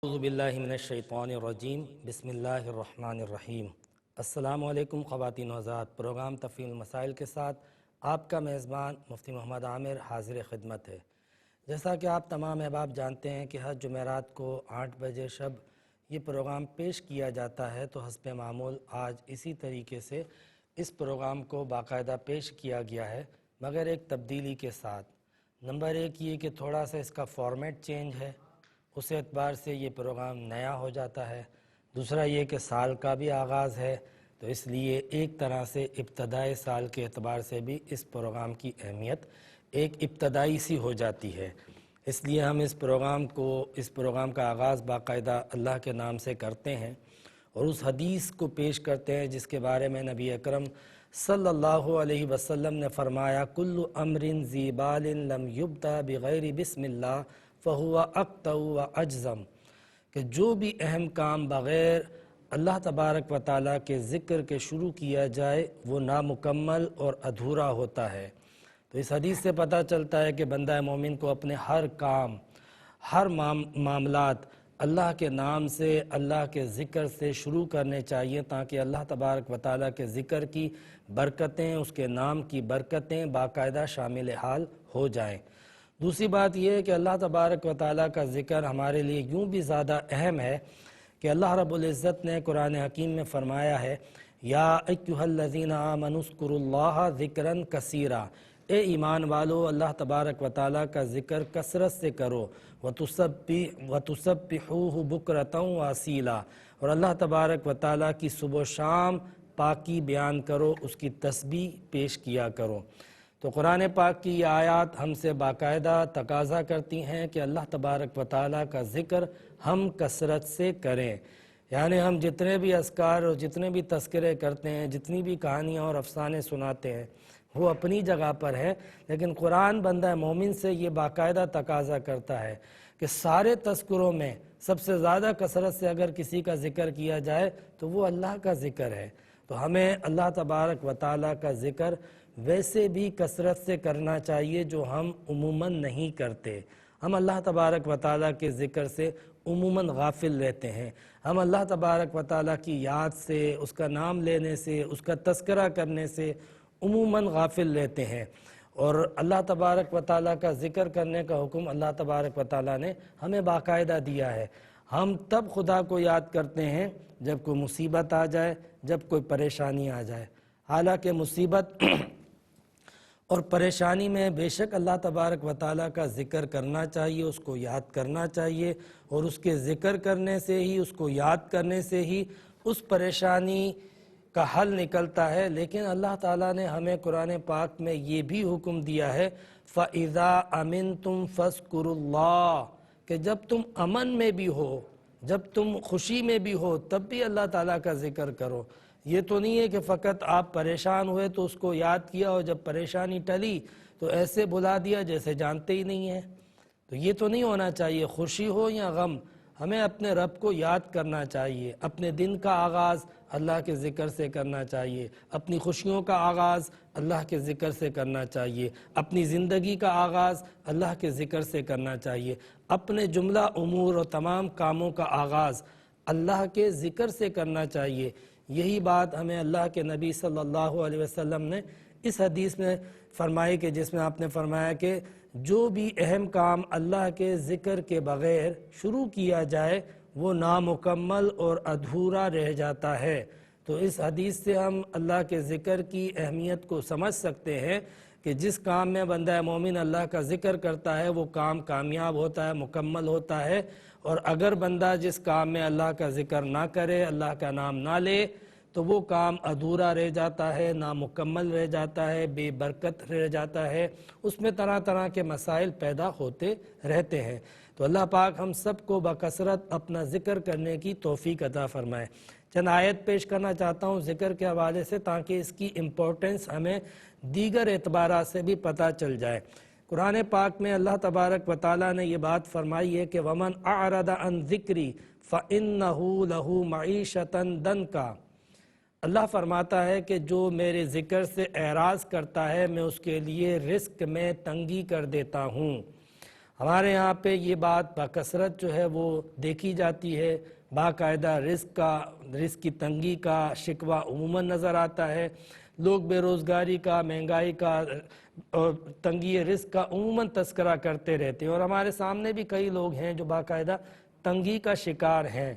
اعوذ باللہ من الشیطان الرجیم بسم اللہ الرحمن الرحیم۔ السلام علیکم خواتین و حضرات، پروگرام تفہیم المسائل کے ساتھ آپ کا میزبان مفتی محمد عامر حاضر خدمت ہے۔ جیسا کہ آپ تمام احباب جانتے ہیں کہ ہر جمعرات کو 8 بجے شب یہ پروگرام پیش کیا جاتا ہے، تو حسب معمول آج اسی طریقے سے اس پروگرام کو باقاعدہ پیش کیا گیا ہے، مگر ایک تبدیلی کے ساتھ۔ نمبر ایک یہ کہ تھوڑا سا اس کا فارمیٹ چینج ہے، اس اعتبار سے یہ پروگرام نیا ہو جاتا ہے۔ دوسرا یہ کہ سال کا بھی آغاز ہے، تو اس لیے ایک طرح سے ابتدائی سال کے اعتبار سے بھی اس پروگرام کی اہمیت ایک ابتدائی سی ہو جاتی ہے۔ اس لیے ہم اس پروگرام کا آغاز باقاعدہ اللہ کے نام سے کرتے ہیں اور اس حدیث کو پیش کرتے ہیں جس کے بارے میں نبی اکرم صلی اللہ علیہ وسلم نے فرمایا، کل امر ذی بال لم یبدأ بغیر بسم اللہ فہو اقطع و اجزم، کہ جو بھی اہم کام بغیر اللہ تبارک و تعالیٰ کے ذکر کے شروع کیا جائے وہ نامکمل اور ادھورا ہوتا ہے۔ تو اس حدیث سے پتہ چلتا ہے کہ بندہ مومن کو اپنے ہر کام، ہر معاملات اللہ کے نام سے، اللہ کے ذکر سے شروع کرنے چاہیے، تاکہ اللہ تبارک و تعالیٰ کے ذکر کی برکتیں، اس کے نام کی برکتیں باقاعدہ شامل حال ہو جائیں۔ دوسری بات یہ ہے کہ اللہ تبارک و تعالیٰ کا ذکر ہمارے لیے یوں بھی زیادہ اہم ہے کہ اللہ رب العزت نے قرآن حکیم میں فرمایا ہے، یا ایھا الذین آمنوا اذکروا اللہ ذکرا کثیرا، اے ایمان والو اللہ تبارک و تعالیٰ کا ذکر کثرت سے کرو، وتسبحوہ بکرۃ واصیلا، اور اللہ تبارک و تعالیٰ کی صبح و شام پاکی بیان کرو، اس کی تسبیح پیش کیا کرو۔ تو قرآن پاک کی یہ آیات ہم سے باقاعدہ تقاضا کرتی ہیں کہ اللہ تبارک و تعالیٰ کا ذکر ہم کثرت سے کریں، یعنی ہم جتنے بھی اذکار اور جتنے بھی تذکرے کرتے ہیں، جتنی بھی کہانیاں اور افسانے سناتے ہیں، وہ اپنی جگہ پر ہے، لیکن قرآن بندہ مومن سے یہ باقاعدہ تقاضا کرتا ہے کہ سارے تذکروں میں سب سے زیادہ کثرت سے اگر کسی کا ذکر کیا جائے تو وہ اللہ کا ذکر ہے۔ تو ہمیں اللہ تبارک و تعالیٰ کا ذکر ویسے بھی کثرت سے کرنا چاہیے جو ہم عموماً نہیں کرتے۔ ہم اللہ تبارک و تعالیٰ کے ذکر سے عموماً غافل رہتے ہیں، ہم اللہ تبارک و تعالیٰ کی یاد سے، اس کا نام لینے سے، اس کا تذکرہ کرنے سے عموماً غافل رہتے ہیں، اور اللہ تبارک و تعالیٰ کا ذکر کرنے کا حکم اللہ تبارک و تعالیٰ نے ہمیں باقاعدہ دیا ہے۔ ہم تب خدا کو یاد کرتے ہیں جب کوئی مصیبت آ جائے، جب کوئی پریشانی آ جائے، حالانکہ مصیبت اور پریشانی میں بے شک اللہ تبارک و تعالیٰ کا ذکر کرنا چاہیے، اس کو یاد کرنا چاہیے، اور اس کے ذکر کرنے سے ہی، اس کو یاد کرنے سے ہی اس پریشانی کا حل نکلتا ہے۔ لیکن اللہ تعالیٰ نے ہمیں قرآن پاک میں یہ بھی حکم دیا ہے، فَإِذَا أَمِنْتُمْ فَاذْكُرُوا اللَّهَ، کہ جب تم امن میں بھی ہو، جب تم خوشی میں بھی ہو، تب بھی اللہ تعالیٰ کا ذکر کرو۔ یہ تو نہیں ہے کہ فقط آپ پریشان ہوئے تو اس کو یاد کیا اور جب پریشانی ٹلی تو ایسے بلا دیا جیسے جانتے ہی نہیں ہیں۔ تو یہ تو نہیں ہونا چاہیے، خوشی ہو یا غم ہمیں اپنے رب کو یاد کرنا چاہیے، اپنے دن کا آغاز اللہ کے ذکر سے کرنا چاہیے، اپنی خوشیوں کا آغاز اللہ کے ذکر سے کرنا چاہیے، اپنی زندگی کا آغاز اللہ کے ذکر سے کرنا چاہیے، اپنے جملہ امور اور تمام کاموں کا آغاز اللہ کے ذکر سے کرنا چاہیے۔ یہی بات ہمیں اللہ کے نبی صلی اللہ علیہ وسلم نے اس حدیث میں فرمائی، کہ جس میں آپ نے فرمایا کہ جو بھی اہم کام اللہ کے ذکر کے بغیر شروع کیا جائے وہ نامکمل اور ادھورا رہ جاتا ہے۔ تو اس حدیث سے ہم اللہ کے ذکر کی اہمیت کو سمجھ سکتے ہیں کہ جس کام میں بندہ مومن اللہ کا ذکر کرتا ہے وہ کام کامیاب ہوتا ہے، مکمل ہوتا ہے، اور اگر بندہ جس کام میں اللہ کا ذکر نہ کرے، اللہ کا نام نہ لے، تو وہ کام ادھورا رہ جاتا ہے، نامکمل رہ جاتا ہے، بے برکت رہ جاتا ہے، اس میں طرح طرح کے مسائل پیدا ہوتے رہتے ہیں۔ تو اللہ پاک ہم سب کو بکثرت اپنا ذکر کرنے کی توفیق عطا فرمائے۔ چند آیت پیش کرنا چاہتا ہوں ذکر کے حوالے سے، تاکہ اس کی امپورٹنس ہمیں دیگر اعتبارات سے بھی پتہ چل جائے۔ قرآن پاک میں اللہ تبارک و تعالیٰ نے یہ بات فرمائی ہے کہ وَمَنْ أَعْرَضَ عَنْ ذِكْرِي فَإِنَّهُ لَهُ مَعِيشَةً ضَنْكًا، اللہ فرماتا ہے کہ جو میرے ذکر سے اعراض کرتا ہے میں اس کے لیے رزق میں تنگی کر دیتا ہوں۔ ہمارے یہاں پہ یہ بات بکثرت جو ہے وہ دیکھی جاتی ہے، باقاعدہ رزق کی تنگی کا شکوہ عموماً نظر آتا ہے، لوگ بے روزگاری کا، مہنگائی کا اور تنگی رزق کا عموماً تذکرہ کرتے رہتے ہیں، اور ہمارے سامنے بھی کئی لوگ ہیں جو باقاعدہ تنگی کا شکار ہیں،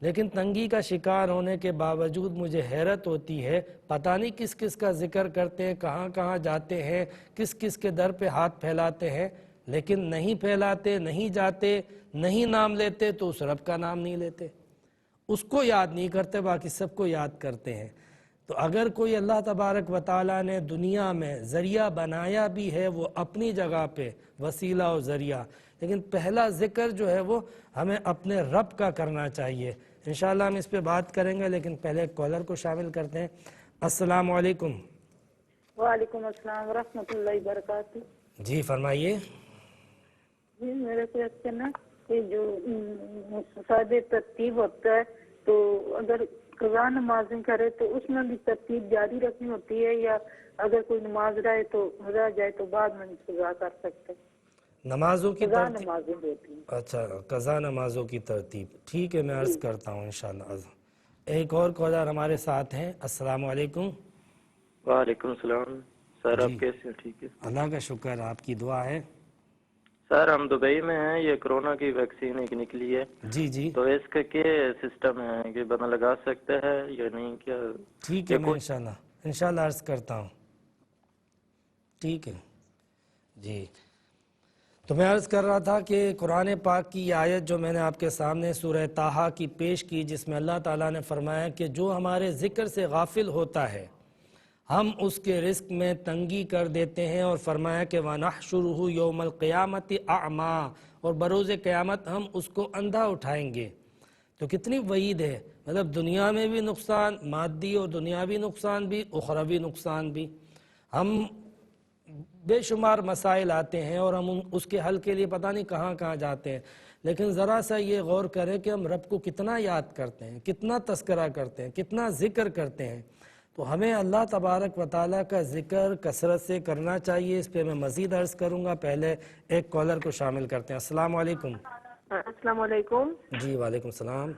لیکن تنگی کا شکار ہونے کے باوجود مجھے حیرت ہوتی ہے، پتہ نہیں کس کس کا ذکر کرتے ہیں، کہاں کہاں جاتے ہیں، کس کس کے در پہ ہاتھ پھیلاتے ہیں، لیکن نہیں پھیلاتے، نہیں جاتے، نہیں نام لیتے تو اس رب کا نام نہیں لیتے، اس کو یاد نہیں کرتے، باقی سب کو یاد کرتے ہیں۔ تو اگر کوئی اللہ تبارک و تعالیٰ نے دنیا میں ذریعہ بنایا بھی ہے، وہ اپنی جگہ پہ وسیلہ و ذریعہ، لیکن پہلا ذکر جو ہے وہ ہمیں اپنے رب کا کرنا چاہیے۔ انشاءاللہ ہم اس پہ بات کریں گے، لیکن پہلے ایک کالر کو شامل کرتے ہیں۔ السلام علیکم۔ وعلیکم السلام ورحمۃ اللہ وبرکاتہ۔ جی فرمائیے۔ جی میرے کو ایسے نا کہ جو مساعد ترتیب ہوتا ہے، تو اگر قضا نمازیں کرے تو اس میں بھی ترتیب جاری رکھنی ہوتی ہے، یا اگر کوئی نماز رہے تو رہ جائے تو بعد میں قضا کر سکتے؟ نمازوں کی قضا ترتیب، نمازیں ہوتی ہیں۔ اچھا قضا نمازوں کی ترتیب، ٹھیک ہے، میں عرض کرتا ہوں انشاءاللہ۔ ایک اور کالر ہمارے ساتھ ہیں۔ السلام علیکم۔ وعلیکم السلام سر، جی آپ کیسے ہیں؟ ٹھیک ہے اللہ کا شکر، آپ کی دعا ہے۔ سر، ہم دبئی میں ہیں، یہ کرونا کی ویکسین ایک نکلی ہے، جی جی تو اس کا کیا سسٹم ہے کہ بندہ لگا سکتا ہے یا نہیں؟ کیا ٹھیک ہے، میں انشاءاللہ عرض کرتا ہوں، ٹھیک ہے جی۔ تو میں عرض کر رہا تھا کہ قرآن پاک کی یہ آیت جو میں نے آپ کے سامنے سورہ طٰہٰ کی پیش کی، جس میں اللہ تعالیٰ نے فرمایا کہ جو ہمارے ذکر سے غافل ہوتا ہے ہم اس کے رزق میں تنگی کر دیتے ہیں، اور فرمایا کہ وَنَحْشُرُهُ يَوْمَ الْقِيَامَةِ أَعْمَىٰ، اور بروز قیامت ہم اس کو اندھا اٹھائیں گے۔ تو کتنی وعید ہے، مطلب دنیا میں بھی نقصان، مادی اور دنیاوی نقصان بھی، اخروی نقصان بھی۔ ہم بے شمار مسائل آتے ہیں اور ہم اس کے حل کے لیے پتہ نہیں کہاں کہاں جاتے ہیں، لیکن ذرا سا یہ غور کریں کہ ہم رب کو کتنا یاد کرتے ہیں، کتنا تذکرہ کرتے ہیں، کتنا ذکر کرتے ہیں۔ تو ہمیں اللہ تبارک و تعالیٰ کا ذکر کثرت سے کرنا چاہیے۔ اس پہ میں مزید عرض کروں گا، پہلے ایک کالر کو شامل کرتے ہیں۔ السلام علیکم۔ السلام علیکم۔ جی وعلیکم السلام۔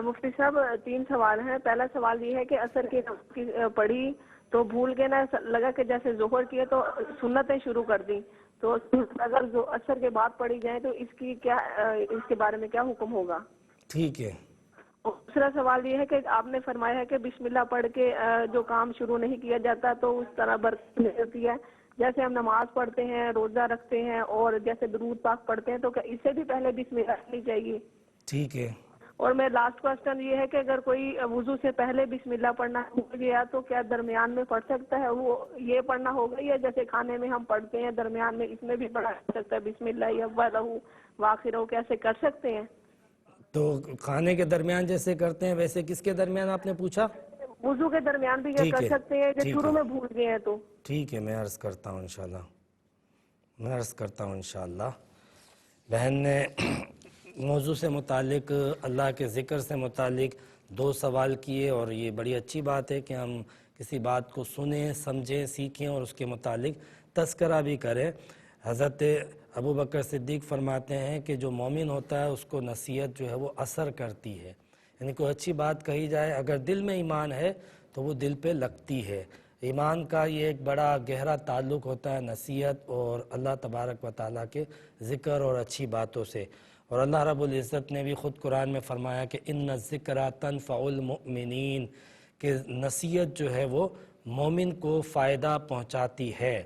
مفتی صاحب 3 سوال ہیں۔ پہلا سوال یہ ہے کہ عصر کی نماز پڑھی تو بھول کے نہ لگا کہ جیسے ظہر کیے تو سنتیں شروع کر دی، تو اگر عصر کے بعد پڑھی جائیں تو اس کے بارے میں کیا حکم ہوگا؟ ٹھیک ہے۔ دوسرا سوال یہ ہے کہ آپ نے فرمایا ہے کہ بسم اللہ پڑھ کے جو کام شروع نہیں کیا جاتا تو اس طرح برکت نہیں ہوتی ہے، جیسے ہم نماز پڑھتے ہیں، روزہ رکھتے ہیں اور جیسے درود پاک پڑھتے ہیں، تو کیا اس سے بھی پہلے بسم اللہ کرنی چاہیے؟ ٹھیک ہے۔ اور میں لاسٹ کوسچن یہ ہے کہ اگر کوئی وضو سے پہلے بسم اللہ پڑھنا بھول گیا تو کیا درمیان میں پڑھ سکتا ہے؟ وہ یہ پڑھنا ہوگا یا جیسے کھانے میں ہم پڑھتے ہیں درمیان میں اس میں بھی پڑھا سکتا ہے بسم اللہ اولہ واخرہ، کیسے کر سکتے ہیں؟ تو کھانے کے درمیان جیسے کرتے ہیں ویسے کس کے درمیان آپ نے پوچھا؟ وضو کے درمیان بھی یہ کر سکتے ہیں کہ شروع میں بھول گئے ہیں تو؟ ٹھیک ہے، میں عرض کرتا ہوں انشاءاللہ۔ بہن نے موضوع سے متعلق، اللہ کے ذکر سے متعلق 2 سوال کیے، اور یہ بڑی اچھی بات ہے کہ ہم کسی بات کو سنیں، سمجھیں، سیکھیں اور اس کے متعلق تذکرہ بھی کریں۔ حضرت ابو بکر صدیق فرماتے ہیں کہ جو مومن ہوتا ہے اس کو نصیحت جو ہے وہ اثر کرتی ہے، یعنی کوئی اچھی بات کہی جائے اگر دل میں ایمان ہے تو وہ دل پہ لگتی ہے۔ ایمان کا یہ ایک بڑا گہرا تعلق ہوتا ہے نصیحت اور اللہ تبارک و تعالیٰ کے ذکر اور اچھی باتوں سے۔ اور اللہ رب العزت نے بھی خود قرآن میں فرمایا کہ ان الذکر تنفع المؤمنین، کہ نصیحت جو ہے وہ مومن کو فائدہ پہنچاتی ہے۔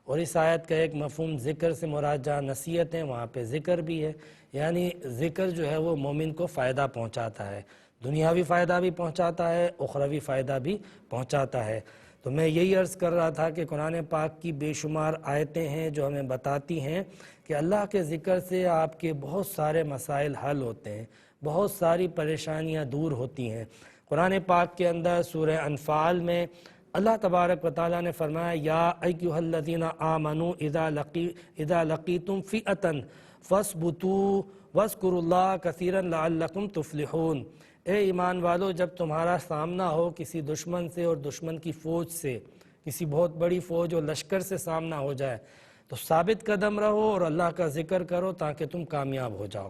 اور اس آیت کا ایک مفہوم ذکر سے مراد جہاں نصیحت ہے وہاں پہ ذکر بھی ہے، یعنی ذکر جو ہے وہ مومن کو فائدہ پہنچاتا ہے، دنیاوی فائدہ بھی پہنچاتا ہے، اخروی فائدہ بھی پہنچاتا ہے۔ تو میں یہی عرض کر رہا تھا کہ قرآن پاک کی بے شمار آیتیں ہیں جو ہمیں بتاتی ہیں کہ اللہ کے ذکر سے آپ کے بہت سارے مسائل حل ہوتے ہیں، بہت ساری پریشانیاں دور ہوتی ہیں۔ قرآن پاک کے اندر سورہ انفال میں اللہ تبارک و تعالیٰ نے فرمایا یا ایھا الذین آمنوا اذا لقیتم فئۃ فاثبتوا واذکروا اللہ کثیرا لعلکم تفلحون۔ اے ایمان والو، جب تمہارا سامنا ہو کسی دشمن سے اور دشمن کی فوج سے، کسی بہت بڑی فوج اور لشکر سے سامنا ہو جائے، تو ثابت قدم رہو اور اللہ کا ذکر کرو تاکہ تم کامیاب ہو جاؤ۔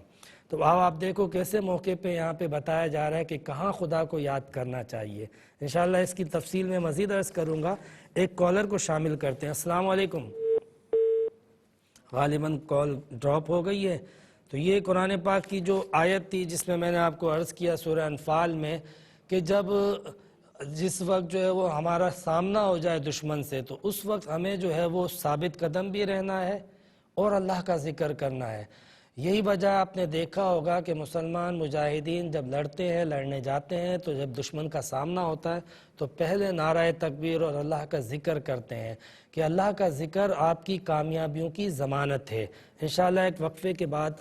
تو آپ دیکھو کیسے موقع پہ یہاں پہ بتایا جا رہا ہے کہ کہاں خدا کو یاد کرنا چاہیے۔ انشاءاللہ اس کی تفصیل میں مزید عرض کروں گا۔ ایک کالر کو شامل کرتے ہیں۔ السلام علیکم۔ غالباً کال ڈراپ ہو گئی ہے۔ تو یہ قرآن پاک کی جو آیت تھی جس میں نے آپ کو عرض کیا سورہ انفال میں کہ جس وقت جو ہے وہ ہمارا سامنا ہو جائے دشمن سے تو اس وقت ہمیں جو ہے وہ ثابت قدم بھی رہنا ہے اور اللہ کا ذکر کرنا ہے۔ یہی وجہ آپ نے دیکھا ہوگا کہ مسلمان مجاہدین جب لڑتے ہیں، لڑنے جاتے ہیں، تو جب دشمن کا سامنا ہوتا ہے تو پہلے نعرہ تکبیر اور اللہ کا ذکر کرتے ہیں کہ اللہ کا ذکر آپ کی کامیابیوں کی ضمانت ہے۔ انشاءاللہ ایک وقفے کے بعد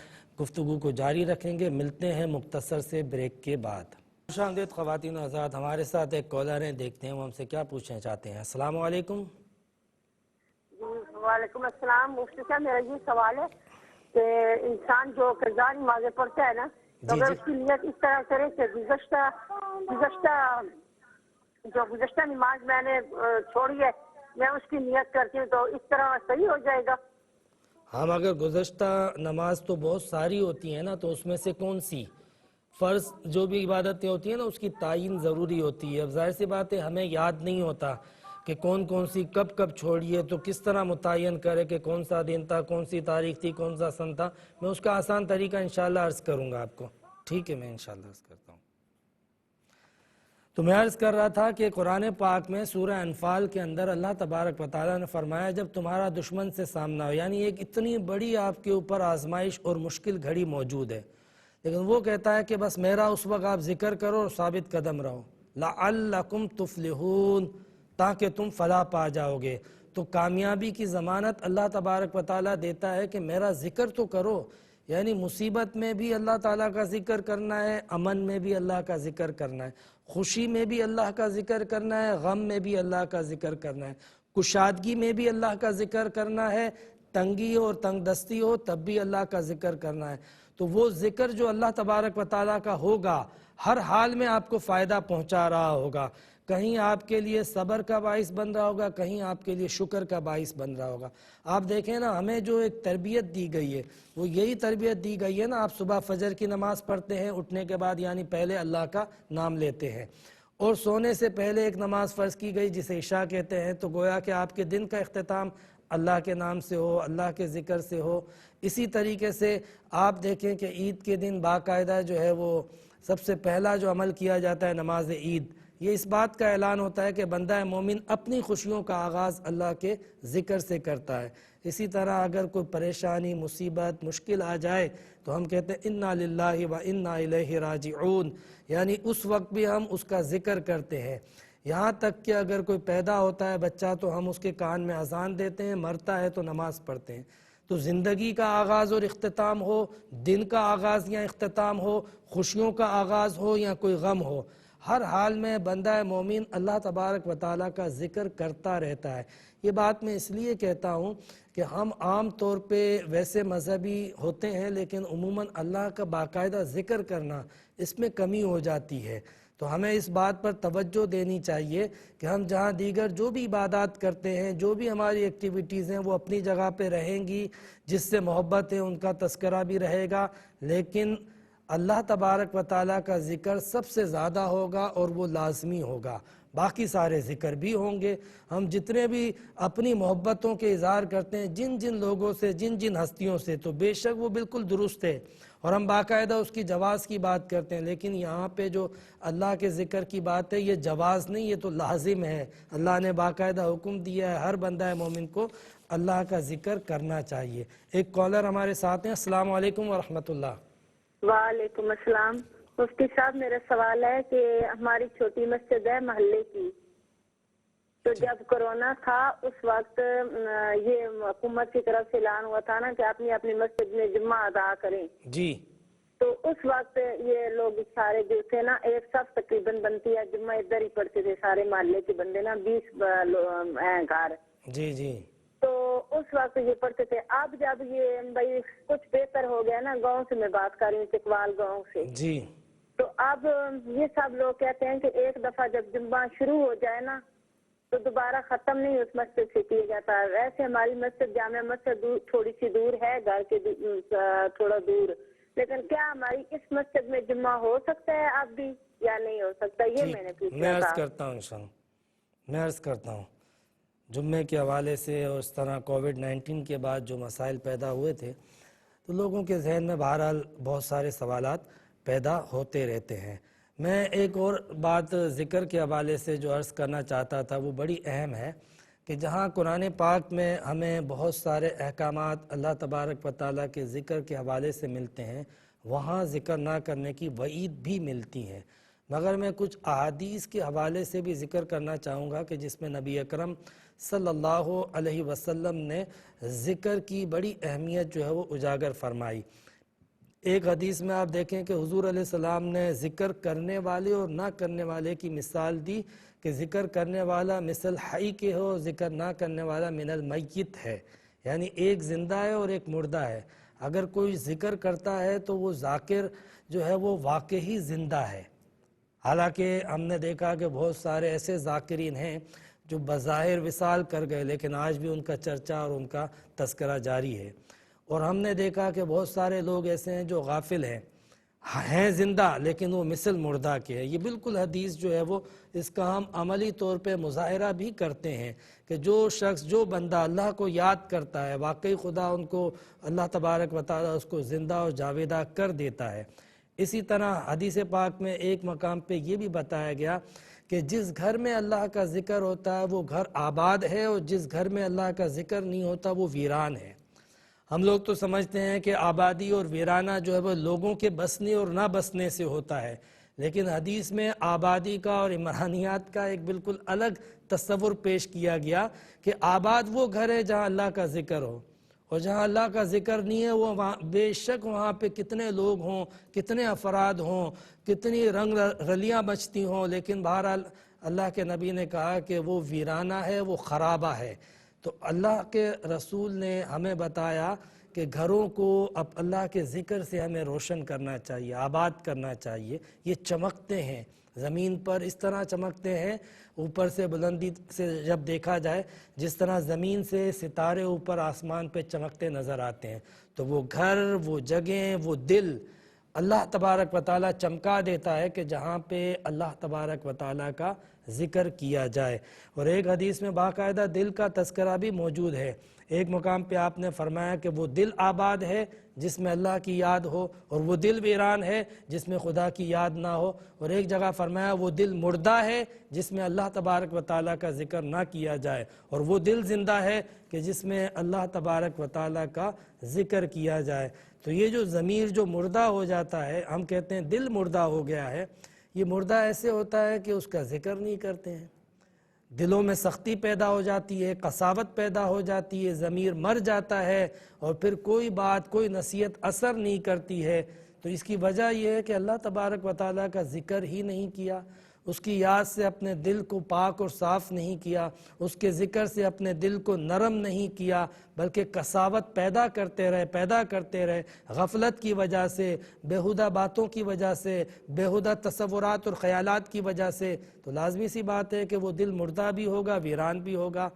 گفتگو کو جاری رکھیں گے۔ ملتے ہیں مختصر سے بریک کے بعد۔ خوش آمدید خواتین و حضرات، ہمارے ساتھ ایک کالر ہیں، دیکھتے ہیں وہ ہم سے کیا پوچھنا چاہتے ہیں۔ السلام علیکم۔ وعلیکم السلام۔ مفتی صاحب میرا یہ سوال ہے کہ انسان جو قضا نمازیں پڑھتا ہے نا تو اگر اس کی نیت اس طرح کرے کہ گزشتہ نماز میں نے چھوڑی ہے میں اس کی نیت کرتی ہوں تو اس طرح صحیح ہو جائے گا؟ ہم اگر گزشتہ نماز تو بہت ساری ہوتی ہیں نا تو اس میں سے کون سی فرض جو بھی عبادتیں ہوتی ہیں نا اس کی تعین ضروری ہوتی ہے۔ اب ظاہر سی بات ہے ہمیں یاد نہیں ہوتا کہ کون سی کب چھوڑیے، تو کس طرح متعین کرے کہ کون سا دن تھا، کون سی تاریخ تھی، کون سا سن تھا۔ میں اس کا آسان طریقہ انشاءاللہ عرض کروں گا آپ کو۔ ٹھیک ہے، میں انشاءاللہ عرض کرتا ہوں۔ تو میں عرض کر رہا تھا کہ قرآن پاک میں سورہ انفال کے اندر اللہ تبارک و تعالیٰ نے فرمایا جب تمہارا دشمن سے سامنا ہو، یعنی ایک اتنی بڑی آپ کے اوپر آزمائش اور مشکل گھڑی موجود ہے، لیکن وہ کہتا ہے کہ بس میرا اس وقت آپ ذکر کرو اور ثابت قدم رہو، لعلکم تفلحون، تاکہ تم فلاح پا جاؤ گے۔ تو کامیابی کی ضمانت اللہ تبارک و تعالیٰ دیتا ہے کہ میرا ذکر تو کرو، یعنی مصیبت میں بھی اللہ تعالیٰ کا ذکر کرنا ہے، امن میں بھی اللہ کا ذکر کرنا ہے، خوشی میں بھی اللہ کا ذکر کرنا ہے، غم میں بھی اللہ کا ذکر کرنا ہے، کشادگی میں بھی اللہ کا ذکر کرنا ہے، تنگی اور تنگ دستی ہو تب بھی اللہ کا ذکر کرنا ہے۔ تو وہ ذکر جو اللہ تبارک و تعالیٰ کا ہوگا ہر حال میں آپ کو فائدہ پہنچا رہا ہوگا، کہیں آپ کے لیے صبر کا باعث بن رہا ہوگا، کہیں آپ کے لیے شکر کا باعث بن رہا ہوگا۔ آپ دیکھیں نا ہمیں جو ایک تربیت دی گئی ہے وہ یہی تربیت دی گئی ہے نا، آپ صبح فجر کی نماز پڑھتے ہیں، اٹھنے کے بعد یعنی پہلے اللہ کا نام لیتے ہیں، اور سونے سے پہلے ایک نماز فرض کی گئی جسے عشاء کہتے ہیں، تو گویا کہ آپ کے دن کا اختتام اللہ کے نام سے ہو، اللہ کے ذکر سے ہو۔ اسی طریقے سے آپ دیکھیں کہ عید کے دن باقاعدہ جو ہے وہ سب سے پہلا جو عمل کیا جاتا ہے نماز عید، یہ اس بات کا اعلان ہوتا ہے کہ بندہ مومن اپنی خوشیوں کا آغاز اللہ کے ذکر سے کرتا ہے۔ اسی طرح اگر کوئی پریشانی، مصیبت، مشکل آ جائے تو ہم کہتے ہیں انا للہ و انا الیہ راجعون، یعنی اس وقت بھی ہم اس کا ذکر کرتے ہیں۔ یہاں تک کہ اگر کوئی پیدا ہوتا ہے بچہ تو ہم اس کے کان میں اذان دیتے ہیں، مرتا ہے تو نماز پڑھتے ہیں۔ تو زندگی کا آغاز اور اختتام ہو، دن کا آغاز یا اختتام ہو، خوشیوں کا آغاز ہو یا کوئی غم ہو، ہر حال میں بندہ مومن اللہ تبارک و تعالیٰ کا ذکر کرتا رہتا ہے۔ یہ بات میں اس لیے کہتا ہوں کہ ہم عام طور پہ ویسے مذہبی ہوتے ہیں لیکن عموماً اللہ کا باقاعدہ ذکر کرنا اس میں کمی ہو جاتی ہے۔ تو ہمیں اس بات پر توجہ دینی چاہیے کہ ہم جہاں دیگر جو بھی عبادات کرتے ہیں، جو بھی ہماری ایکٹیویٹیز ہیں وہ اپنی جگہ پہ رہیں گی، جس سے محبت ہے ان کا تذکرہ بھی رہے گا، لیکن اللہ تبارک و تعالیٰ کا ذکر سب سے زیادہ ہوگا اور وہ لازمی ہوگا۔ باقی سارے ذکر بھی ہوں گے۔ ہم جتنے بھی اپنی محبتوں کے اظہار کرتے ہیں جن جن لوگوں سے، جن جن ہستیوں سے، تو بے شک وہ بالکل درست ہے اور ہم باقاعدہ اس کی جواز کی بات کرتے ہیں، لیکن یہاں پہ جو اللہ کے ذکر کی بات ہے یہ جواز نہیں، یہ تو لازم ہے۔ اللہ نے باقاعدہ حکم دیا ہے، ہر بندہ مومن کو اللہ کا ذکر کرنا چاہیے۔ ایک کالر ہمارے ساتھ ہیں۔ السلام علیکم ورحمۃ اللہ۔ وعلیکم السلام۔ مفتی صاحب میرا سوال ہے کہ ہماری چھوٹی مسجد ہے محلے کی، تو جب کرونا تھا اس وقت یہ حکومت کی طرف سے اعلان ہوا تھا نا کہ اپنی اپنی مسجد میں جمعہ ادا کریں، جی، تو اس وقت یہ لوگ سارے جو تھے نا ایک صف تقریباً بنتی ہے، جمعہ ادھر ہی پڑھتے تھے سارے محلے کے بندے نا، 20 ہیں گھر، جی جی، تو اس وقت یہ پڑھتے تھے۔ اب جب یہ بھائی کچھ بہتر ہو گیا نا، گاؤں سے میں بات کر رہی ہوں، چکوال گاؤں سے، جی، تو اب یہ سب لوگ کہتے ہیں کہ ایک دفعہ جب جمعہ شروع ہو جائے نا تو دوبارہ ختم نہیں اس مسجد سے کیا جاتا. ویسے ہماری مسجد جامع مسجد تھوڑی سی دور ہے گھر کے تھوڑا دور, لیکن کیا ہماری اس مسجد میں جمعہ ہو سکتا ہے اب بھی یا نہیں ہو سکتا, یہ میں نے میں پوچھنا عرض تھا. کرتا ہوں انشاءاللہ, میں عرض کرتا ہوں جمعے کے حوالے سے اور اس طرح کووڈ-19 کے بعد جو مسائل پیدا ہوئے تھے تو لوگوں کے ذہن میں بہرحال بہت سارے سوالات پیدا ہوتے رہتے ہیں. میں ایک اور بات ذکر کے حوالے سے جو عرض کرنا چاہتا تھا وہ بڑی اہم ہے کہ جہاں قرآن پاک میں ہمیں بہت سارے احکامات اللہ تبارک و تعالیٰ کے ذکر کے حوالے سے ملتے ہیں, وہاں ذکر نہ کرنے کی وعید بھی ملتی ہیں. مگر میں کچھ احادیث کے حوالے سے بھی ذکر کرنا چاہوں گا کہ جس میں نبی اکرم صلی اللہ علیہ وسلم نے ذکر کی بڑی اہمیت جو ہے وہ اجاگر فرمائی. ایک حدیث میں آپ دیکھیں کہ حضور علیہ السلام نے ذکر کرنے والے اور نہ کرنے والے کی مثال دی کہ ذکر کرنے والا مثل حی کے ہو, ذکر نہ کرنے والا من المیت ہے, یعنی ایک زندہ ہے اور ایک مردہ ہے. اگر کوئی ذکر کرتا ہے تو وہ ذاکر جو ہے وہ واقعی زندہ ہے. حالانکہ ہم نے دیکھا کہ بہت سارے ایسے ذاکرین ہیں جو بظاہر وصال کر گئے لیکن آج بھی ان کا چرچا اور ان کا تذکرہ جاری ہے. اور ہم نے دیکھا کہ بہت سارے لوگ ایسے ہیں جو غافل ہیں زندہ لیکن وہ مثل مردہ کے ہیں. یہ بالکل حدیث جو ہے وہ اس کا ہم عملی طور پہ مظاہرہ بھی کرتے ہیں کہ جو شخص جو بندہ اللہ کو یاد کرتا ہے واقعی خدا ان کو اللہ تبارک و تعالیٰ اس کو زندہ اور جاویدہ کر دیتا ہے. اسی طرح حدیث پاک میں ایک مقام پہ یہ بھی بتایا گیا کہ جس گھر میں اللہ کا ذکر ہوتا ہے وہ گھر آباد ہے اور جس گھر میں اللہ کا ذکر نہیں ہوتا وہ ویران ہے. ہم لوگ تو سمجھتے ہیں کہ آبادی اور ویرانہ جو ہے وہ لوگوں کے بسنے اور نہ بسنے سے ہوتا ہے, لیکن حدیث میں آبادی کا اور عمرانیات کا ایک بالکل الگ تصور پیش کیا گیا کہ آباد وہ گھر ہے جہاں اللہ کا ذکر ہو, اور جہاں اللہ کا ذکر نہیں ہے وہ بے شک وہاں پہ کتنے لوگ ہوں, کتنے افراد ہوں, کتنی رنگ رلیاں بچتی ہوں, لیکن بہرحال اللہ کے نبی نے کہا کہ وہ ویرانہ ہے, وہ خرابہ ہے. تو اللہ کے رسول نے ہمیں بتایا کہ گھروں کو اب اللہ کے ذکر سے ہمیں روشن کرنا چاہیے, آباد کرنا چاہیے. یہ چمکتے ہیں زمین پر, اس طرح چمکتے ہیں اوپر سے بلندی سے جب دیکھا جائے جس طرح زمین سے ستارے اوپر آسمان پہ چمکتے نظر آتے ہیں. تو وہ گھر, وہ جگہیں, وہ دل اللہ تبارک و تعالیٰ چمکا دیتا ہے کہ جہاں پہ اللہ تبارک و تعالیٰ کا ذکر کیا جائے. اور ایک حدیث میں باقاعدہ دل کا تذکرہ بھی موجود ہے. ایک مقام پہ آپ نے فرمایا کہ وہ دل آباد ہے جس میں اللہ کی یاد ہو, اور وہ دل ویران ہے جس میں خدا کی یاد نہ ہو. اور ایک جگہ فرمایا وہ دل مردہ ہے جس میں اللہ تبارک و تعالیٰ کا ذکر نہ کیا جائے, اور وہ دل زندہ ہے کہ جس میں اللہ تبارک و تعالیٰ کا ذکر کیا جائے. تو یہ جو ضمیر جو مردہ ہو جاتا ہے, ہم کہتے ہیں دل مردہ ہو گیا ہے, یہ مردہ ایسے ہوتا ہے کہ اس کا ذکر نہیں کرتے ہیں, دلوں میں سختی پیدا ہو جاتی ہے, قساوت پیدا ہو جاتی ہے, ضمیر مر جاتا ہے اور پھر کوئی بات کوئی نصیحت اثر نہیں کرتی ہے. تو اس کی وجہ یہ ہے کہ اللہ تبارک و تعالیٰ کا ذکر ہی نہیں کیا, اس کی یاد سے اپنے دل کو پاک اور صاف نہیں کیا, اس کے ذکر سے اپنے دل کو نرم نہیں کیا, بلکہ قساوت پیدا کرتے رہے غفلت کی وجہ سے, بیہودہ باتوں کی وجہ سے, بیہودہ تصورات اور خیالات کی وجہ سے. تو لازمی سی بات ہے کہ وہ دل مردہ بھی ہوگا, ویران بھی ہوگا.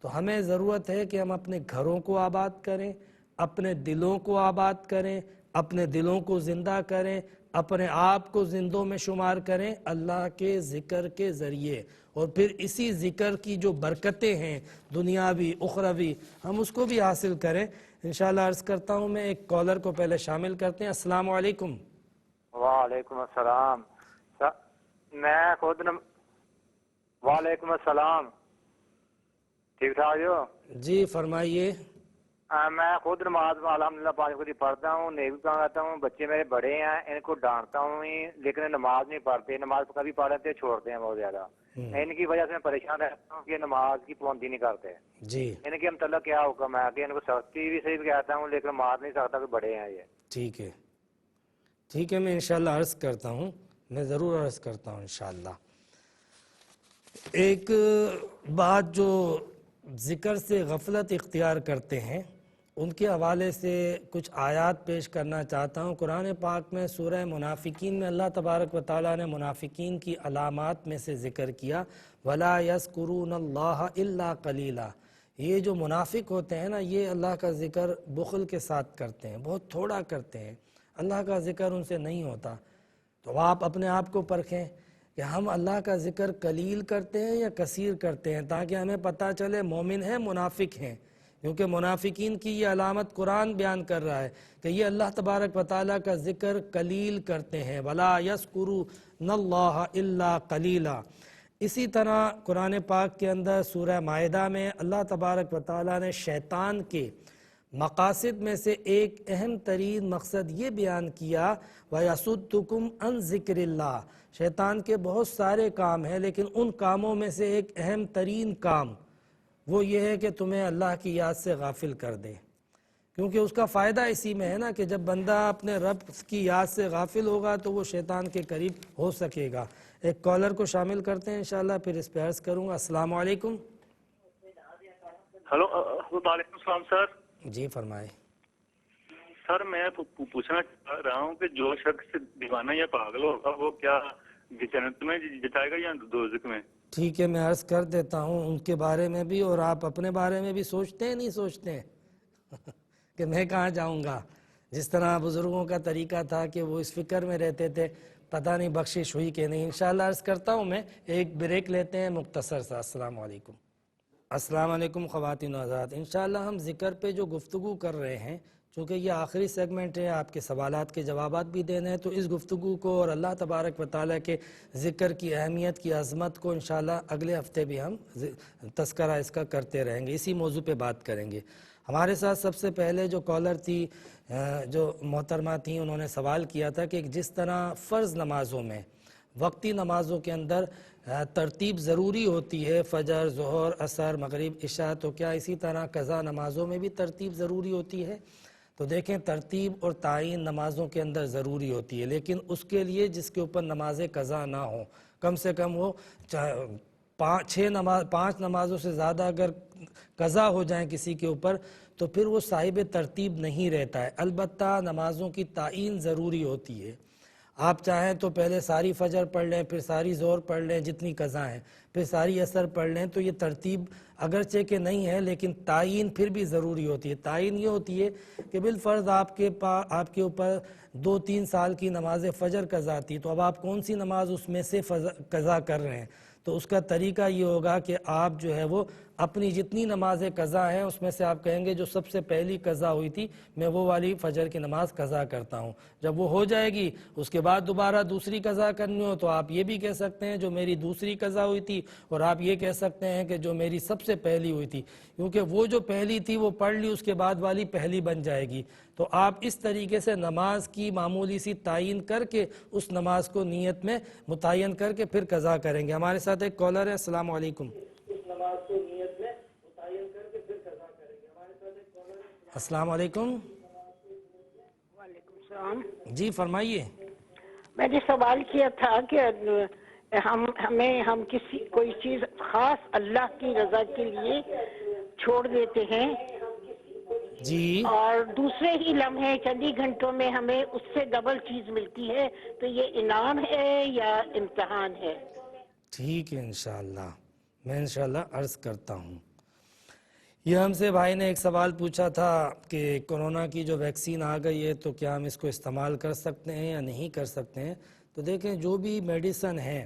تو ہمیں ضرورت ہے کہ ہم اپنے گھروں کو آباد کریں, اپنے دلوں کو آباد کریں, اپنے دلوں کو زندہ کریں, اپنے آپ کو زندوں میں شمار کریں اللہ کے ذکر کے ذریعے. اور پھر اسی ذکر کی جو برکتیں ہیں دنیاوی اخروی ہم اس کو بھی حاصل کریں. انشاءاللہ عرض کرتا ہوں, میں ایک کالر کو پہلے شامل کرتے ہیں. السلام علیکم. وعلیکم السلام. میں خود وعلیکم السلام. ٹھیک ٹھاک جو جی فرمائیے. میں خود نماز الحمدللہ پانچ وقت کی پڑھتا ہوں, نیوی کا رہتا ہوں. بچے میرے بڑے ہیں, ان کو ڈانٹتا ہوں لیکن نماز نہیں پڑھتے. نماز کبھی پڑھ لیتے چھوڑتے ہیں بہت زیادہ. ان کی وجہ سے میں پریشان رہتا ہوں کہ نماز کی پابندی نہیں کرتے. جی ان کے متعلق کیا حکم ہے کہ ان کو سختی بھی صحیح کہتا ہوں لیکن مار نہیں سکتا کہ بڑے ہیں یہ. ٹھیک ہے, میں انشاءاللہ عرض کرتا ہوں, میں ضرور عرض کرتا ہوں انشاءاللہ. ایک بات جو ذکر سے غفلت اختیار کرتے ہیں ان کے حوالے سے کچھ آیات پیش کرنا چاہتا ہوں۔ قرآن پاک میں سورہ منافقین میں اللہ تبارک و تعالیٰ نے منافقین کی علامات میں سے ذکر کیا، وَلَا يَذْكُرُونَ اللَّهَ إِلَّا قَلِيلًا۔ یہ جو منافق ہوتے ہیں نا، یہ اللہ کا ذکر بخل کے ساتھ کرتے ہیں، بہت تھوڑا کرتے ہیں، اللہ کا ذکر ان سے نہیں ہوتا۔ تو آپ اپنے آپ کو پرکھیں کہ ہم اللہ کا ذکر قلیل کرتے ہیں یا کثیر کرتے ہیں، تاکہ ہمیں پتہ چلے مومن ہیں منافق ہیں، کیونکہ منافقین کی یہ علامت قرآن بیان کر رہا ہے کہ یہ اللہ تبارک و تعالیٰ کا ذکر قلیل کرتے ہیں، وَلَا يَذْكُرُونَ اللَّهَ إِلَّا قَلِيلًا۔ اسی طرح قرآن پاک کے اندر سورہ مائدہ میں اللہ تبارک و تعالیٰ نے شیطان کے مقاصد میں سے ایک اہم ترین مقصد یہ بیان کیا، وَيَصُدُّكُمْ عَنْ ذِكْرِ اللَّهِ۔ شیطان کے بہت سارے کام ہیں، لیکن ان کاموں میں سے ایک اہم ترین کام وہ یہ ہے کہ تمہیں اللہ کی یاد سے غافل کر دے، کیونکہ اس کا فائدہ اسی میں ہے نا کہ جب بندہ اپنے رب کی یاد سے غافل ہوگا تو وہ شیطان کے قریب ہو سکے گا۔ ایک کالر کو شامل کرتے ہیں انشاءاللہ، پھر اس پہ عرض کروں گا۔ السلام علیکم۔ ہلو، وعلیکم السلام سر۔ جی فرمائے۔ سر میں پوچھنا چاہ رہا ہوں کہ جو شخص دیوانہ یا پاگل ہوگا وہ کیا جنت میں جائے گا یا دوزخ میں؟ ٹھیک ہے، میں عرض کر دیتا ہوں ان کے بارے میں بھی، اور آپ اپنے بارے میں بھی سوچتے ہیں نہیں سوچتے ہیں کہ میں کہاں جاؤں گا؟ جس طرح بزرگوں کا طریقہ تھا کہ وہ اس فکر میں رہتے تھے پتہ نہیں بخشش ہوئی کہ نہیں۔ انشاءاللہ عرض کرتا ہوں، میں ایک بریک لیتے ہیں مختصر سا۔ السلام علیکم۔ السلام علیکم خواتین و حضرات، انشاءاللہ ہم ذکر پہ جو گفتگو کر رہے ہیں، چونکہ یہ آخری سیگمنٹ ہے، آپ کے سوالات کے جوابات بھی دینے ہیں، تو اس گفتگو کو اور اللہ تبارک و تعالیٰ کے ذکر کی اہمیت کی عظمت کو انشاءاللہ اگلے ہفتے بھی ہم تذکرہ اس کا کرتے رہیں گے، اسی موضوع پہ بات کریں گے۔ ہمارے ساتھ سب سے پہلے جو کالر تھی، جو محترمہ تھیں، انہوں نے سوال کیا تھا کہ جس طرح فرض نمازوں میں وقتی نمازوں کے اندر ترتیب ضروری ہوتی ہے، فجر، ظہر، عصر، مغرب، عشاء، تو کیا اسی طرح قضا نمازوں میں بھی ترتیب ضروری ہوتی ہے؟ تو دیکھیں، ترتیب اور تعین نمازوں کے اندر ضروری ہوتی ہے، لیکن اس کے لیے جس کے اوپر نماز قضا نہ ہو، کم سے کم وہ 5 نمازوں سے زیادہ اگر قضا ہو جائیں کسی کے اوپر تو پھر وہ صاحب ترتیب نہیں رہتا ہے۔ البتہ نمازوں کی تعین ضروری ہوتی ہے۔ آپ چاہیں تو پہلے ساری فجر پڑھ لیں، پھر ساری ظہر پڑھ لیں جتنی قضا ہیں، پھر ساری عصر پڑھ لیں، تو یہ ترتیب اگرچہ کہ نہیں ہے لیکن تعین پھر بھی ضروری ہوتی ہے۔ تعین یہ ہوتی ہے کہ بالفرض آپ کے اوپر 2-3 سال کی نماز فجر قضا تھی، تو اب آپ کون سی نماز اس میں سے قضا کر رہے ہیں؟ تو اس کا طریقہ یہ ہوگا کہ آپ جو ہے وہ اپنی جتنی نمازیں قضا ہیں اس میں سے آپ کہیں گے جو سب سے پہلی قضا ہوئی تھی میں وہ والی فجر کی نماز قضا کرتا ہوں۔ جب وہ ہو جائے گی اس کے بعد دوبارہ دوسری قضا کرنی ہو تو آپ یہ بھی کہہ سکتے ہیں جو میری دوسری قضا ہوئی تھی، اور آپ یہ کہہ سکتے ہیں کہ جو میری سب سے پہلی ہوئی تھی، کیونکہ وہ جو پہلی تھی وہ پڑھ لی، اس کے بعد والی پہلی بن جائے گی۔ تو آپ اس طریقے سے نماز کی معمولی سی تعین کر کے اس نماز کو نیت میں متعین کر کے پھر قضا کریں گے۔ ہمارے ساتھ ایک کالر ہے۔ السلام علیکم۔ السلام علیکم۔ وعلیکم السلام۔ جی فرمائیے۔ میں نے سوال کیا تھا کہ ہم کسی کوئی چیز خاص اللہ کی رضا کے لیے چھوڑ دیتے ہیں جی، اور دوسرے ہی لمحے چند ہی گھنٹوں میں ہمیں اس سے ڈبل چیز ملتی ہے، تو یہ انعام ہے یا امتحان ہے؟ ٹھیک ہے، انشاءاللہ میں انشاءاللہ عرض کرتا ہوں۔ یہ ہم سے بھائی نے ایک سوال پوچھا تھا کہ کرونا کی جو ویکسین آ گئی ہے تو کیا ہم اس کو استعمال کر سکتے ہیں یا نہیں کر سکتے ہیں؟ تو دیکھیں، جو بھی میڈیسن ہے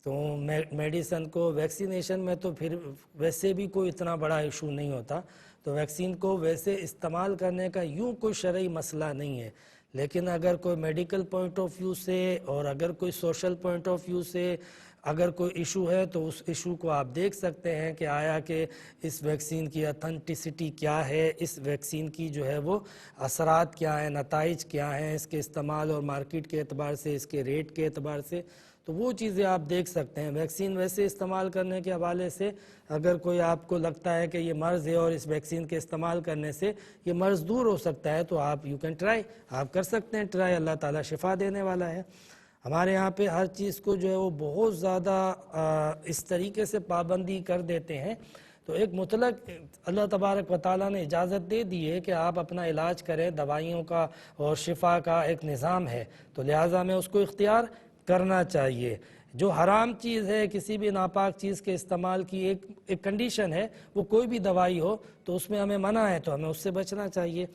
تو میڈیسن کو ویکسینیشن میں تو پھر ویسے بھی کوئی اتنا بڑا ایشو نہیں ہوتا، تو ویکسین کو ویسے استعمال کرنے کا یوں کوئی شرعی مسئلہ نہیں ہے، لیکن اگر کوئی میڈیکل پوائنٹ آف ویو سے اور اگر کوئی سوشل پوائنٹ آف ویو سے اگر کوئی ایشو ہے تو اس ایشو کو آپ دیکھ سکتے ہیں کہ آیا کہ اس ویکسین کی اتھنٹسٹی کیا ہے، اس ویکسین کی جو ہے وہ اثرات کیا ہیں، نتائج کیا ہیں اس کے استعمال اور مارکیٹ کے اعتبار سے، اس کے ریٹ کے اعتبار سے، تو وہ چیزیں آپ دیکھ سکتے ہیں۔ ویکسین ویسے استعمال کرنے کے حوالے سے اگر کوئی آپ کو لگتا ہے کہ یہ مرض ہے اور اس ویکسین کے استعمال کرنے سے یہ مرض دور ہو سکتا ہے تو آپ یو کین ٹرائی، آپ کر سکتے ہیں ٹرائی، اللہ تعالیٰ شفا دینے والا ہے۔ ہمارے یہاں پہ ہر چیز کو جو ہے وہ بہت زیادہ اس طریقے سے پابندی کر دیتے ہیں تو ایک مطلق اللہ تبارک و تعالیٰ نے اجازت دے دی ہے کہ آپ اپنا علاج کریں، دوائیوں کا اور شفا کا ایک نظام ہے، تو لہٰذا ہمیں اس کو اختیار کرنا چاہیے۔ جو حرام چیز ہے، کسی بھی ناپاک چیز کے استعمال کی ایک کنڈیشن ہے، وہ کوئی بھی دوائی ہو تو اس میں ہمیں منع ہے، تو ہمیں اس سے بچنا چاہیے۔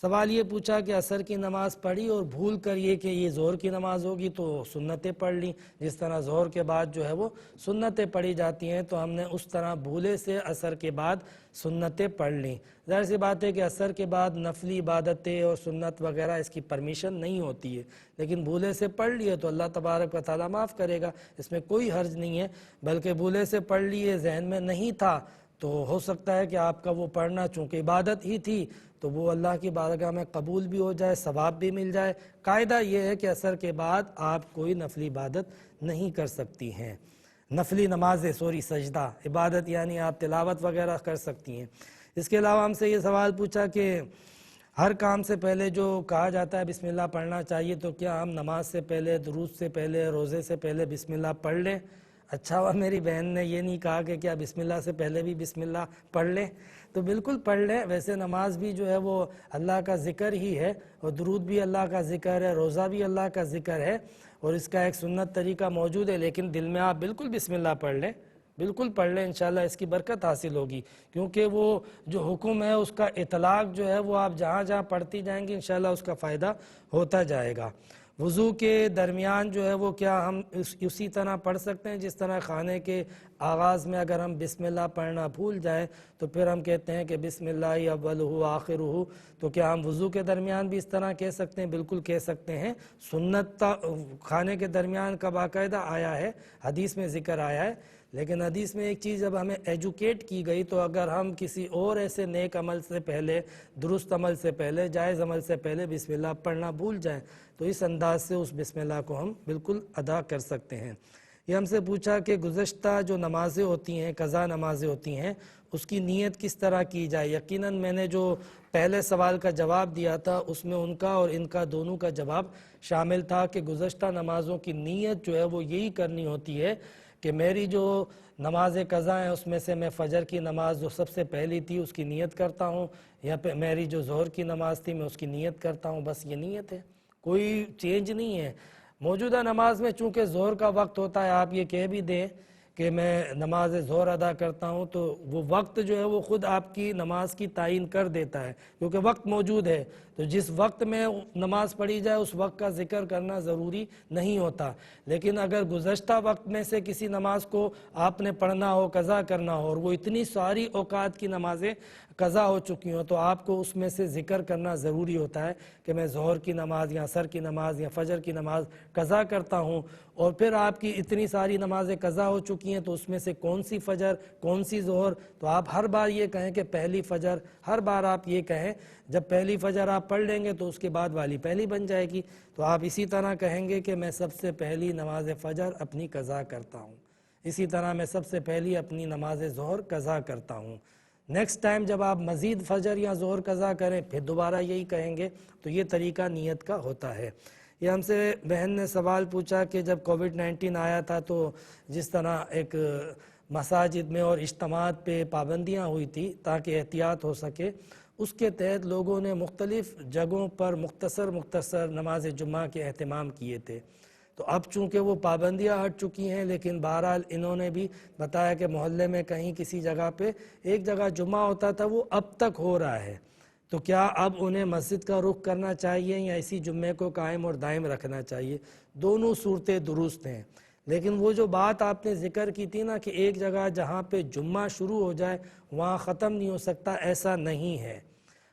سوال یہ پوچھا کہ عصر کی نماز پڑھی اور بھول کر یہ کہ یہ ظہر کی نماز ہوگی تو سنتیں پڑھ لیں، جس طرح ظہر کے بعد جو ہے وہ سنتیں پڑھی جاتی ہیں، تو ہم نے اس طرح بھولے سے عصر کے بعد سنتیں پڑھ لیں۔ ظاہر سی بات ہے کہ عصر کے بعد نفلی عبادتیں اور سنت وغیرہ اس کی پرمیشن نہیں ہوتی ہے، لیکن بھولے سے پڑھ لیے تو اللہ تبارک و تعالیٰ معاف کرے گا، اس میں کوئی حرج نہیں ہے۔ بلکہ بھولے سے پڑھ لیے، ذہن میں نہیں تھا، تو ہو سکتا ہے کہ آپ کا وہ پڑھنا چونکہ عبادت ہی تھی تو وہ اللہ کی بارگاہ میں قبول بھی ہو جائے، ثواب بھی مل جائے۔ قاعدہ یہ ہے کہ عصر کے بعد آپ کوئی نفلی عبادت نہیں کر سکتی ہیں، نفلی نمازیں، سجدہ عبادت یعنی آپ تلاوت وغیرہ کر سکتی ہیں۔ اس کے علاوہ ہم سے یہ سوال پوچھا کہ ہر کام سے پہلے جو کہا جاتا ہے بسم اللہ پڑھنا چاہیے، تو کیا ہم نماز سے پہلے، درود سے پہلے، روزے سے پہلے بسم اللہ پڑھ لیں؟ اچھا ہوا میری بہن نے یہ نہیں کہا کہ کیا بسم اللہ سے پہلے بھی بسم اللہ پڑھ لیں، تو بالکل پڑھ لیں۔ ویسے نماز بھی جو ہے وہ اللہ کا ذکر ہی ہے، اور درود بھی اللہ کا ذکر ہے، روزہ بھی اللہ کا ذکر ہے، اور اس کا ایک سنت طریقہ موجود ہے، لیکن دل میں آپ بالکل بسم اللہ پڑھ لیں، بالکل پڑھ لیں، انشاءاللہ اس کی برکت حاصل ہوگی، کیونکہ وہ جو حکم ہے اس کا اطلاق جو ہے وہ آپ جہاں جہاں پڑھتی جائیں گی انشاءاللہ اس کا فائدہ ہوتا جائے گا۔ وضو کے درمیان جو ہے وہ کیا ہم اسی طرح پڑھ سکتے ہیں جس طرح کھانے کے آغاز میں اگر ہم بسم اللہ پڑھنا بھول جائیں تو پھر ہم کہتے ہیں کہ بسم اللہ اولہ آخرہ، تو کیا ہم وضو کے درمیان بھی اس طرح کہہ سکتے ہیں؟ بالکل کہہ سکتے ہیں۔ سنت کھانے کے درمیان کا باقاعدہ آیا ہے، حدیث میں ذکر آیا ہے، لیکن حدیث میں ایک چیز جب ہمیں ایجوکیٹ کی گئی تو اگر ہم کسی اور ایسے نیک عمل سے پہلے، درست عمل سے پہلے، جائز عمل سے پہلے بسم اللہ پڑھنا بھول جائیں تو اس انداز سے اس بسم اللہ کو ہم بالکل ادا کر سکتے ہیں۔ یہ ہم سے پوچھا کہ گزشتہ جو نمازیں ہوتی ہیں، قضا نمازیں ہوتی ہیں، اس کی نیت کس طرح کی جائے؟ یقیناً میں نے جو پہلے سوال کا جواب دیا تھا اس میں ان کا اور ان کا دونوں کا جواب شامل تھا کہ گزشتہ نمازوں کی نیت جو ہے وہ یہی کرنی ہوتی ہے کہ میری جو نماز قضا ہیں اس میں سے میں فجر کی نماز جو سب سے پہلی تھی اس کی نیت کرتا ہوں، یا پھر میری جو ظہر کی نماز تھی میں اس کی نیت کرتا ہوں، بس یہ نیت ہے، کوئی چینج نہیں ہے۔ موجودہ نماز میں چونکہ ظہر کا وقت ہوتا ہے، آپ یہ کہہ بھی دیں کہ میں نماز ظہر ادا کرتا ہوں تو وہ وقت جو ہے وہ خود آپ کی نماز کی تعین کر دیتا ہے، کیونکہ وقت موجود ہے، تو جس وقت میں نماز پڑھی جائے اس وقت کا ذکر کرنا ضروری نہیں ہوتا۔ لیکن اگر گزشتہ وقت میں سے کسی نماز کو آپ نے پڑھنا ہو، قضا کرنا ہو، اور وہ اتنی ساری اوقات کی نمازیں قضا ہو چکی ہوں تو آپ کو اس میں سے ذکر کرنا ضروری ہوتا ہے کہ میں ظہر کی نماز یا عصر کی نماز یا فجر کی نماز قضا کرتا ہوں، اور پھر آپ کی اتنی ساری نمازیں قضا ہو چکی ہیں تو اس میں سے کون سی فجر، کون سی ظہر، تو آپ ہر بار یہ کہیں کہ پہلی فجر، ہر بار آپ یہ کہیں، جب پہلی فجر آپ پڑھ لیں گے تو اس کے بعد والی پہلی بن جائے گی، تو آپ اسی طرح کہیں گے کہ میں سب سے پہلی نماز فجر اپنی قضا کرتا ہوں، اسی طرح میں سب سے پہلی اپنی نماز ظہر قضا کرتا ہوں۔ نیکسٹ ٹائم جب آپ مزید فجر یا ظہر قضا کریں پھر دوبارہ یہی کہیں گے، تو یہ طریقہ نیت کا ہوتا ہے۔ یہ ہم سے بہن نے سوال پوچھا کہ جب کووڈ-19 آیا تھا تو جس طرح ایک مساجد میں اور اجتماعات پہ پابندیاں ہوئی تھی تاکہ احتیاط ہو سکے، اس کے تحت لوگوں نے مختلف جگہوں پر مختصر نماز جمعہ کے اہتمام کیے تھے، تو اب چونکہ وہ پابندیاں ہٹ چکی ہیں، لیکن بہرحال انہوں نے بھی بتایا کہ محلے میں کہیں کسی جگہ پہ ایک جگہ جمعہ ہوتا تھا وہ اب تک ہو رہا ہے، تو کیا اب انہیں مسجد کا رخ کرنا چاہیے یا اسی جمعے کو قائم اور دائم رکھنا چاہیے؟ دونوں صورتیں درست ہیں، لیکن وہ جو بات آپ نے ذکر کی تھی نا کہ ایک جگہ جہاں پہ جمعہ شروع ہو جائے وہاں ختم نہیں ہو سکتا، ایسا نہیں ہے۔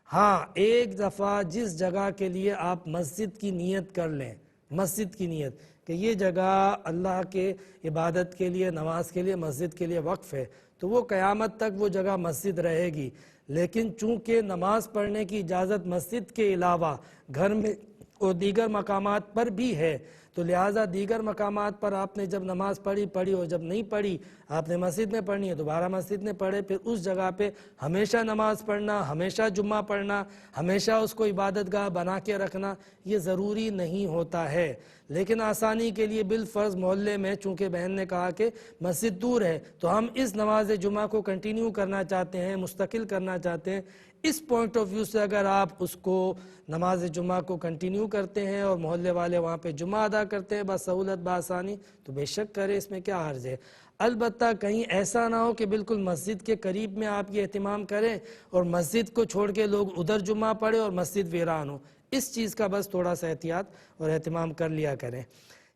ہاں، ایک دفعہ جس جگہ کے لیے آپ مسجد کی نیت کر لیں، مسجد کی نیت کہ یہ جگہ اللہ کے عبادت کے لیے، نماز کے لیے، مسجد کے لیے وقف ہے، تو وہ قیامت تک وہ جگہ مسجد رہے گی۔ لیکن چونکہ نماز پڑھنے کی اجازت مسجد کے علاوہ گھر میں اور دیگر مقامات پر بھی ہے، تو لہٰذا دیگر مقامات پر آپ نے جب نماز پڑھی اور جب نہیں پڑھی آپ نے مسجد میں پڑھنی ہے دوبارہ مسجد میں پڑھے، پھر اس جگہ پہ ہمیشہ نماز پڑھنا، ہمیشہ جمعہ پڑھنا، ہمیشہ اس کو عبادت گاہ بنا کے رکھنا یہ ضروری نہیں ہوتا ہے۔ لیکن آسانی کے لیے بالفرض محلے میں، چونکہ بہن نے کہا کہ مسجد دور ہے تو ہم اس نماز جمعہ کو کنٹینیو کرنا چاہتے ہیں، مستقل کرنا چاہتے ہیں، اس پوائنٹ آف ویو سے اگر آپ اس کو نماز جمعہ کو کنٹینیو کرتے ہیں اور محلے والے وہاں پہ جمعہ ادا کرتے ہیں بسہولت بآسانی، تو بے شک کرے، اس میں کیا حرج ہے۔ البتہ کہیں ایسا نہ ہو کہ بالکل مسجد کے قریب میں آپ یہ اہتمام کریں اور مسجد کو چھوڑ کے لوگ ادھر جمعہ پڑھے اور مسجد ویران ہو، اس چیز کا بس تھوڑا سا احتیاط اور اہتمام کر لیا کریں۔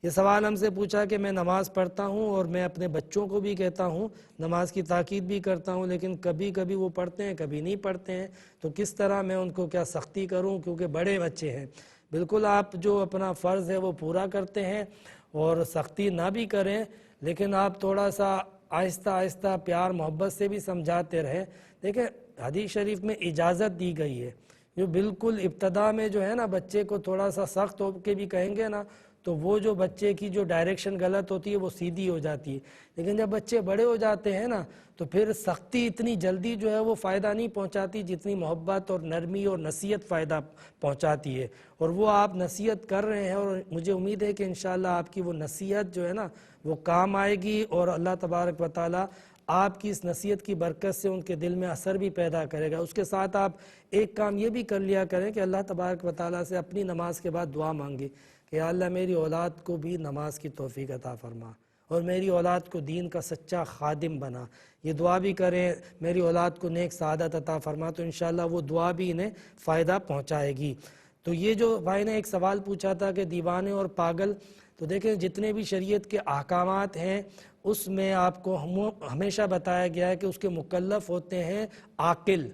یہ سوال ہم سے پوچھا کہ میں نماز پڑھتا ہوں اور میں اپنے بچوں کو بھی کہتا ہوں، نماز کی تاکید بھی کرتا ہوں، لیکن کبھی کبھی وہ پڑھتے ہیں کبھی نہیں پڑھتے ہیں، تو کس طرح میں ان کو کیا سختی کروں، کیونکہ بڑے بچے ہیں۔ بالکل آپ جو اپنا فرض ہے وہ پورا کرتے ہیں اور سختی نہ بھی کریں، لیکن آپ تھوڑا سا آہستہ آہستہ پیار محبت سے بھی سمجھاتے رہیں۔ دیکھیں حدیث شریف میں اجازت دی گئی ہے، جو بالکل ابتدا میں جو ہے نا بچے کو تھوڑا سا سخت ہو کے بھی کہیں گے نا تو وہ جو بچے کی جو ڈائریکشن غلط ہوتی ہے وہ سیدھی ہو جاتی ہے، لیکن جب بچے بڑے ہو جاتے ہیں نا تو پھر سختی اتنی جلدی جو ہے وہ فائدہ نہیں پہنچاتی جتنی محبت اور نرمی اور نصیحت فائدہ پہنچاتی ہے، اور وہ آپ نصیحت کر رہے ہیں اور مجھے امید ہے کہ انشاءاللہ آپ کی وہ نصیحت جو ہے نا وہ کام آئے گی اور اللہ تبارک و تعالی آپ کی اس نصیحت کی برکت سے ان کے دل میں اثر بھی پیدا کرے گا۔ اس کے ساتھ آپ ایک کام یہ بھی کر لیا کریں کہ اللہ تبارک و تعالی سے اپنی نماز کے بعد دعا مانگے کہ یا اللہ میری اولاد کو بھی نماز کی توفیق عطا فرما اور میری اولاد کو دین کا سچا خادم بنا۔ یہ دعا بھی کریں میری اولاد کو نیک سعادت عطا فرما، تو انشاءاللہ وہ دعا بھی انہیں فائدہ پہنچائے گی۔ تو یہ جو بھائی نے ایک سوال پوچھا تھا کہ دیوانے اور پاگل، تو دیکھیں جتنے بھی شریعت کے احکامات ہیں اس میں آپ کو ہمیشہ بتایا گیا ہے کہ اس کے مکلف ہوتے ہیں عاقل،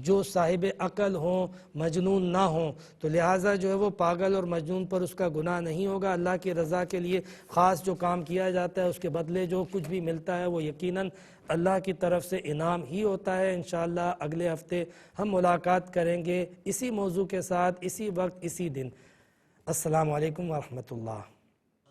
جو صاحب عقل ہوں، مجنون نہ ہوں، تو لہٰذا جو ہے وہ پاگل اور مجنون پر اس کا گناہ نہیں ہوگا۔ اللہ کی رضا کے لیے خاص جو کام کیا جاتا ہے اس کے بدلے جو کچھ بھی ملتا ہے وہ یقیناً اللہ کی طرف سے انعام ہی ہوتا ہے۔ انشاءاللہ اگلے ہفتے ہم ملاقات کریں گے اسی موضوع کے ساتھ، اسی وقت اسی دن۔ السلام علیکم ورحمۃ اللہ۔